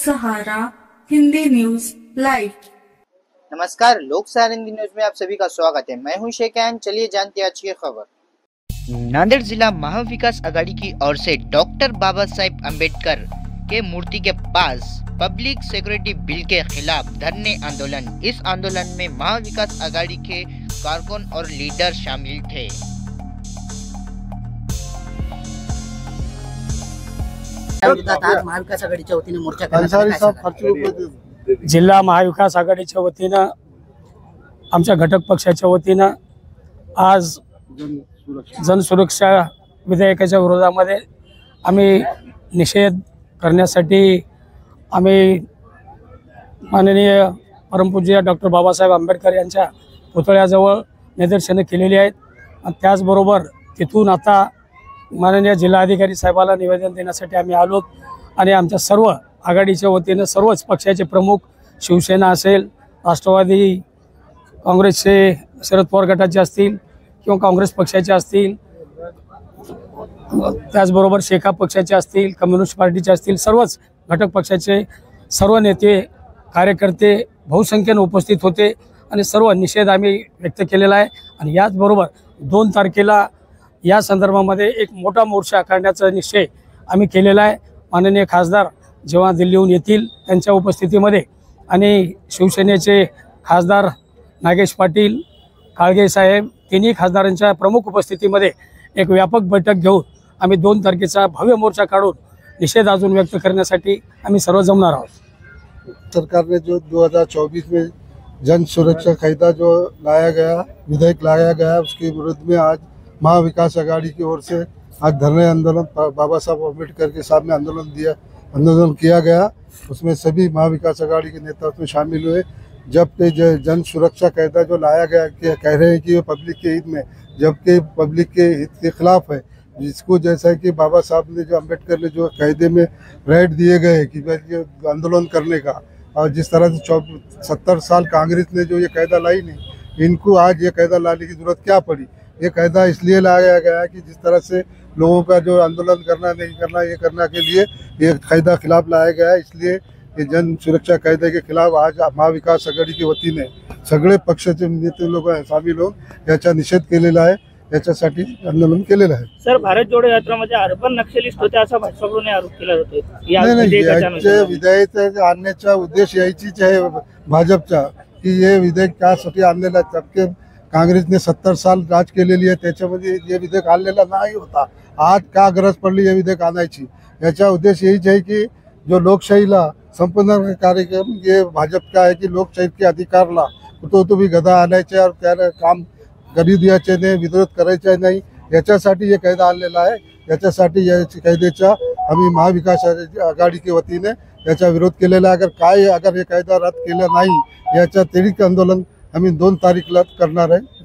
लोक सहारा Hindi news live. नमस्कार, लोक सहारा हिंदी न्यूज में आप सभी का स्वागत है। मैं हूं शेखैन। चलिए जानते हैं आज की खबर। नांदेड़ जिला महाविकास आघाड़ी की or say doctor Baba Saheb Ambedkar K Murthy K pass public security bill के खिलाफ धरने आंदोलन। इस आंदोलन में महाविकास आघाड़ी के कारकुन और लीडर शामिल थे। महाविकास आघाडीच्या वतीने मोर्चा करण्यात जिल्हा महाविकास आघाडीच्या वतीनं आमच्या घटक पक्षाच्या वतीनं आज जनसुरक्षा विधेयकाच्या विरोधामध्ये आम्ही निषेध करण्यासाठी आम्ही माननीय परमपूज्य डॉक्टर बाबासाहेब आंबेडकर यांच्या पुतळ्याजवळ निदर्शनं केलेली आहेत आणि त्याचबरोबर तिथून आता माननीय जिल्हाधिकारी साहेबाला निवेदन देण्यासाठी आम्ही आलो आणि आमच्या सर्व आघाडीच्या वतीनं सर्वच पक्षाचे प्रमुख शिवसेना असेल, राष्ट्रवादी काँग्रेसचे शरद पवार गटाचे असतील किंवा काँग्रेस पक्षाचे असतील, त्याचबरोबर शेका पक्षाचे असतील, कम्युनिस्ट पार्टीचे असतील, सर्वच घटक पक्षाचे सर्व नेते कार्यकर्ते बहुसंख्येने उपस्थित होते आणि सर्व निषेध आम्ही व्यक्त केलेला आहे। आणि याचबरोबर 2 तारखेला या संदर्भामध्ये एक मोठा मोर्चा काढण्याचा निश्चय आम्ही केलेला आहे। माननीय खासदार जेव्हा दिल्लीहून येतील त्यांच्या उपस्थितीमध्ये आणि शिवसेनेचे खासदार नागेश पाटील, काळगे साहेब तिन्ही खासदारांच्या प्रमुख उपस्थितीमध्ये एक व्यापक बैठक घेऊन आम्ही 2 तारखेचा भव्य मोर्चा काढून निषेध अजून व्यक्त करण्यासाठी आम्ही सर्व जमणार आहोत। सरकार ने जो 2024 में जन सुरक्षा कायदा जो लाया गया, विधेयक लाया गया, उसके विरोध में आज महाविकास आघाड़ी की ओर से आज धरने आंदोलन बाबा साहब अम्बेडकर के सामने आंदोलन किया गया। उसमें सभी महाविकास आघाड़ी के नेता उसमें शामिल हुए। जबकि जन सुरक्षा कायदा जो लाया गया कि कह रहे हैं कि ये पब्लिक के हित में, जबकि पब्लिक के हित के खिलाफ है। जिसको जैसा कि बाबा साहब ने जो अम्बेडकर ने जो कायदे में राइट दिए गए कि आंदोलन करने का, और जिस तरह से 70 साल कांग्रेस ने जो ये कायदा लाई नहीं, इनको आज ये कायदा लाने की जरूरत क्या पड़ी। ये कायदा इसलिए लाया गया है कि जिस तरह से लोगों का जो आंदोलन करना नहीं करना ये करने के लिए ये कायदा खिलाफ लाया गया है। इसलिए ये जन सुरक्षा कायदे के खिलाफ आज महाविकास आघाडी की वतीने सगळे पक्षाचे नेते लोक सामील होऊन याचा निषेध केलेला आहे, याच्यासाठी आंदोलन केलेलं आहे। सर, भारत जोडो यात्रामध्ये अर्बन नक्षलिस्ट होते असा भाजपकडून आरोप केला जातो। नाही, विधेयक आणण्याचा उद्देश यायचीच आहे भाजपचा की हे विधेयक त्यासाठी आणलेलं आहे। जबकि काँग्रेस ने 70 साल राज केलेली आहे, त्याच्यामध्ये हे विधेयक आणलेला नाही होता। आज का गरज पडली हे विधेयक आणायची, याचा उद्देश यहीच आहे की जो लोकशाहीला संपन्न कार्यक्रम ये भाजप का है कि लोकशाही के अधिकारला कुठं भी गदा आणायचे और त्याला काम कधी द्यायचे नाही, विरोध करायचा नाही, याच्यासाठी हे कायदा आणलेला आहे। याच्यासाठी या कायद्याचा आम्ही महाविकास आघाडी के वतीने याचा विरोध केलेला आहे। अगर हे कायदा रद्द केला नाही याचा त्वरित आंदोलन आम्ही 2 तारीखला करणार आहे।